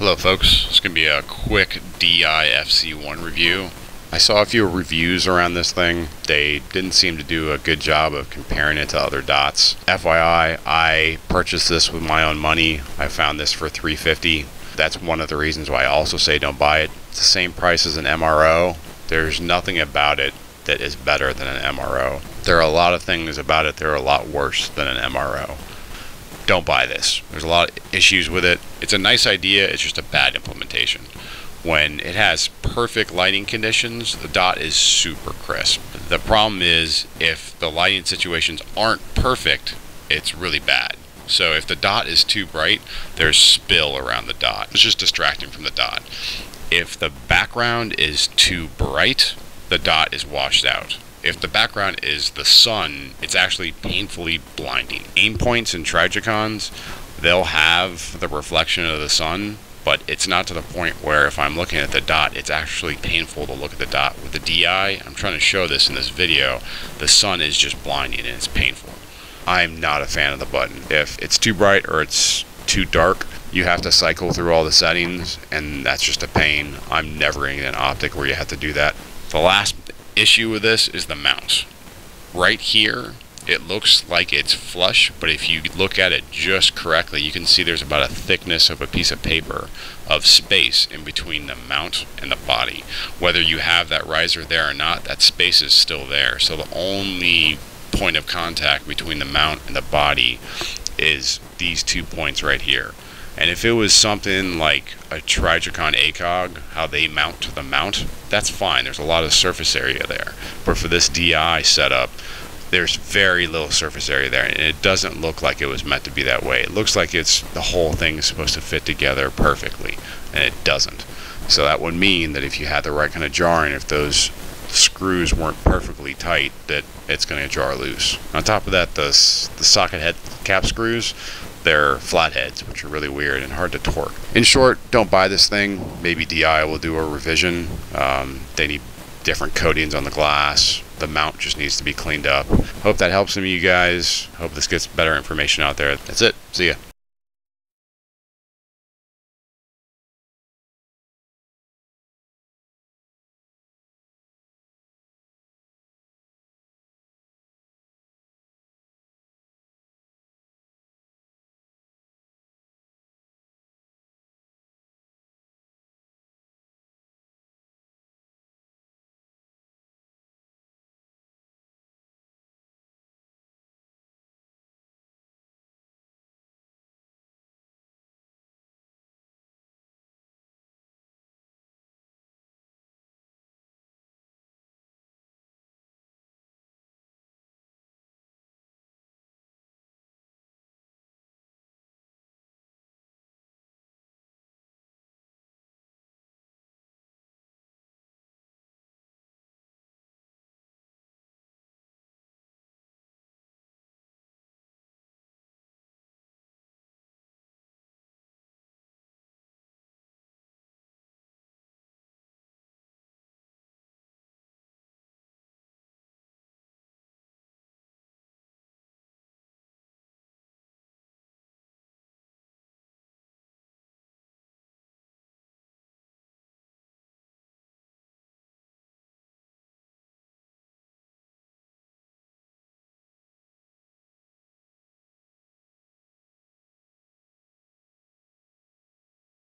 Hello folks, it's going to be a quick DI FC1 review. I saw a few reviews around this thing. They didn't seem to do a good job of comparing it to other dots. FYI, I purchased this with my own money. I found this for $350. That's one of the reasons why I also say don't buy it. It's the same price as an MRO. There's nothing about it that is better than an MRO. There are a lot of things about it that are a lot worse than an MRO. Don't buy this. There's a lot of issues with it. It's a nice idea, it's just a bad implementation. When it has perfect lighting conditions, the dot is super crisp. The problem is if the lighting situations aren't perfect, it's really bad. So if the dot is too bright, there's spill around the dot. It's just distracting from the dot. If the background is too bright, the dot is washed out. If the background is the sun, it's actually painfully blinding. Aim points and Trigicons, they'll have the reflection of the sun, but it's not to the point where if I'm looking at the dot, it's actually painful to look at the dot. With the DI, I'm trying to show this in this video, the sun is just blinding and it's painful. I'm not a fan of the button. If it's too bright or it's too dark, you have to cycle through all the settings, and that's just a pain. I'm never in an optic where you have to do that. The last issue with this is the mount. Right here, it looks like it's flush, but if you look at it just correctly, you can see there's about a thickness of a piece of paper of space in between the mount and the body. Whether you have that riser there or not, that space is still there. So the only point of contact between the mount and the body is these 2 points right here. And if it was something like a Trigicon ACOG, how they mount to the mount, that's fine. There's a lot of surface area there. But for this DI setup, there's very little surface area there, and it doesn't look like it was meant to be that way. It looks like it's the whole thing is supposed to fit together perfectly, and it doesn't. So that would mean that if you had the right kind of jarring, if those screws weren't perfectly tight, that it's going to jar loose. On top of that, the socket head cap screws, they're flatheads, which are really weird and hard to torque. In short, don't buy this thing. Maybe DI will do a revision. They need different coatings on the glass. The mount just needs to be cleaned up. Hope that helps some of you guys. Hope this gets better information out there. That's it. See ya.